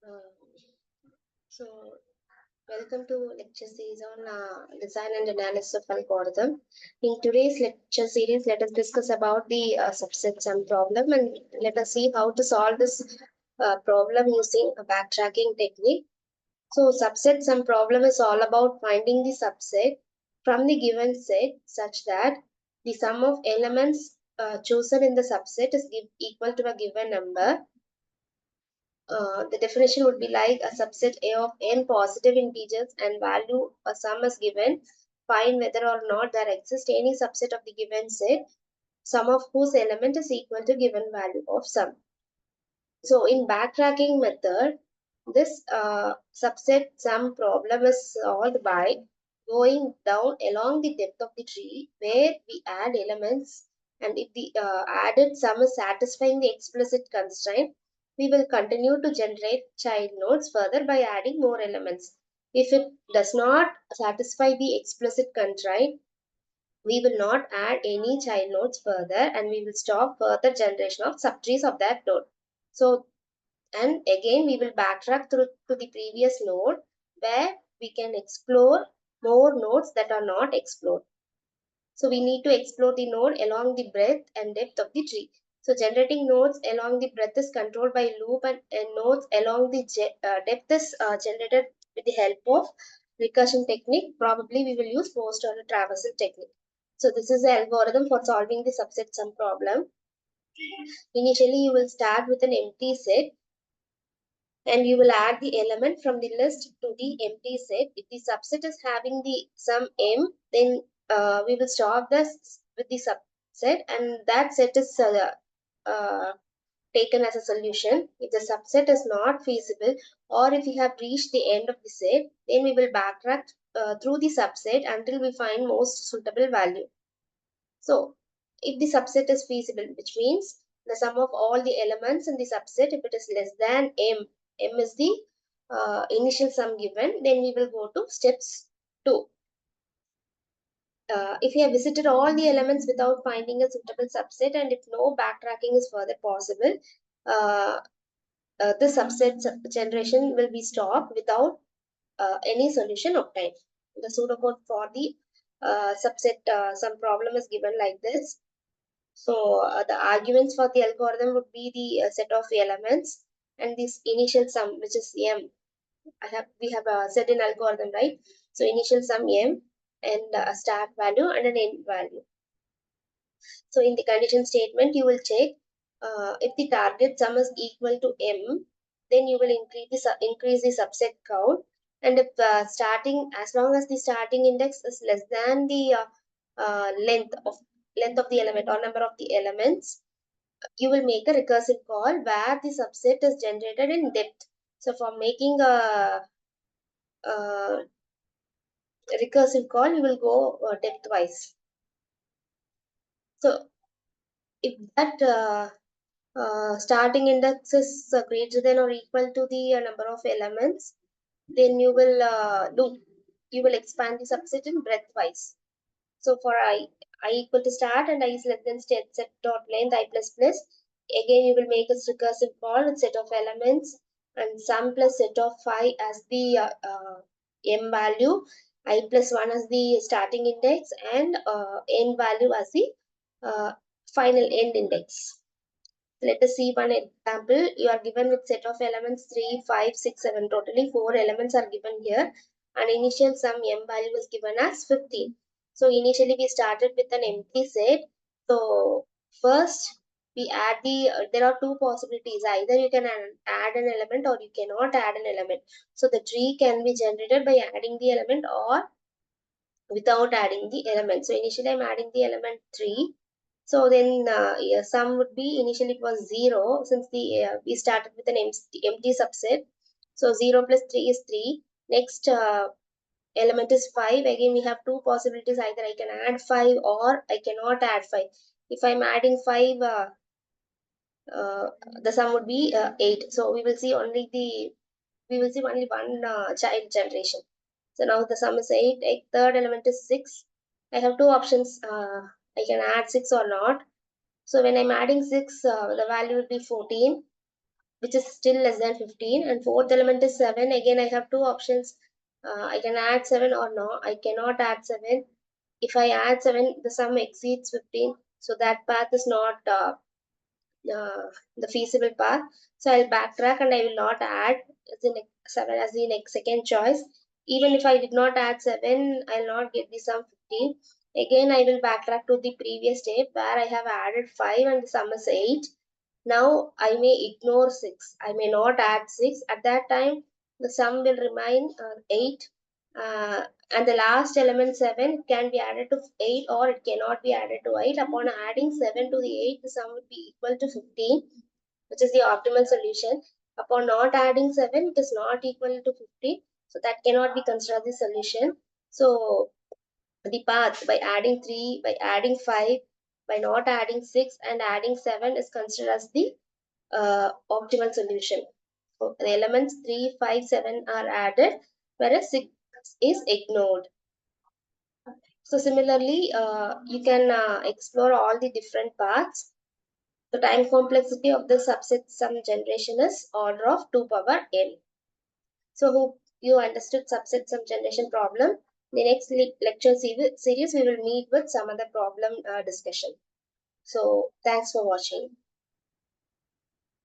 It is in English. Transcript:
Um, so, welcome to lecture series on design and analysis of algorithm. In today's lecture series, let us discuss about the subset sum problem, and let us see how to solve this problem using a backtracking technique. So, subset sum problem is all about finding the subset from the given set such that the sum of elements chosen in the subset is equal to a given number. The definition would be like a subset A of n positive integers and value a sum is given. Find whether or not there exists any subset of the given set, sum of whose element is equal to given value of sum. So in backtracking method, this subset sum problem is solved by going down along the depth of the tree where we add elements, and if the added sum is satisfying the explicit constraint, we will continue to generate child nodes further by adding more elements. If it does not satisfy the explicit constraint, we will not add any child nodes further and we will stop further generation of subtrees of that node. So, and again we will backtrack through to the previous node where we can explore more nodes that are not explored. So we need to explore the node along the breadth and depth of the tree. So generating nodes along the breadth is controlled by loop, and nodes along the depth is generated with the help of recursion technique. Probably we will use post or a traversal technique. So this is the algorithm for solving the subset sum problem. Initially you will start with an empty set and you will add the element from the list to the empty set. If the subset is having the sum m, then we will stop this with the subset and that set is taken as a solution. If the subset is not feasible or if we have reached the end of the set, then we will backtrack through the subset until we find most suitable value. So if the subset is feasible, which means the sum of all the elements in the subset, if it is less than m, m is the initial sum given, then we will go to steps 2. If we have visited all the elements without finding a suitable subset and if no backtracking is further possible, uh, the subset generation will be stopped without any solution obtained. The pseudocode for the subset sum problem is given like this. So the arguments for the algorithm would be the set of elements and this initial sum, which is m. We have set in algorithm, right? So initial sum m and a start value and an end value. So in the condition statement, you will check if the target sum is equal to m, then you will increase the subset count. And if as long as the starting index is less than the length of the element or number of the elements, you will make a recursive call where the subset is generated in depth. So for making a recursive call, you will go depth wise. So if that starting index is greater than or equal to the number of elements, then you will expand the subset in breadth wise. So for I equal to start and I is less than set dot length I plus plus. Again, you will make a recursive call with set of elements and sum plus set of phi as the m value, I plus 1 as the starting index, and n value as the final end index. Let us see one example. You are given with set of elements 3, 5, 6, 7. Totally 4 elements are given here. And initial sum m value is given as 15. So initially we started with an empty set. So first we add there are two possibilities. Either you can add an element or you cannot add an element. So the tree can be generated by adding the element or without adding the element. So initially I'm adding the element 3. So then yeah, sum would be initially it was 0 since we started with an empty subset. So 0 plus 3 is 3. Next element is 5. Again we have two possibilities. Either I can add 5 or I cannot add 5. If I'm adding 5, the sum would be 8. So we will see only one child generation. So now the sum is 8. Third element is 6. I have two options. I can add 6 or not. So when I'm adding 6, the value will be 14. which is still less than 15, and fourth element is 7. Again, I have two options. I can add 7 or no. I cannot add 7. If I add 7, the sum exceeds 15. So that path is not the feasible path. So I'll backtrack and I will not add as the 7 as the next second choice. Even if I did not add 7, I'll not get the sum 15. Again, I will backtrack to the previous step where I have added 5 and the sum is 8. Now I may ignore 6. I may not add 6. At that time, the sum will remain 8. And the last element 7 can be added to 8 or it cannot be added to 8. Upon adding 7 to the 8, the sum would be equal to 15, which is the optimal solution. Upon not adding 7, it is not equal to 50. So that cannot be considered the solution. So the path by adding 3, by adding 5, by not adding 6 and adding 7 is considered as the optimal solution. So the elements 3, 5, 7 are added, whereas 6 is ignored. So similarly, you can explore all the different paths. The time complexity of the subset sum generation is order of 2 power n. So hope you understood subset sum generation problem. The next lecture series we will meet with some other problem discussion. So thanks for watching.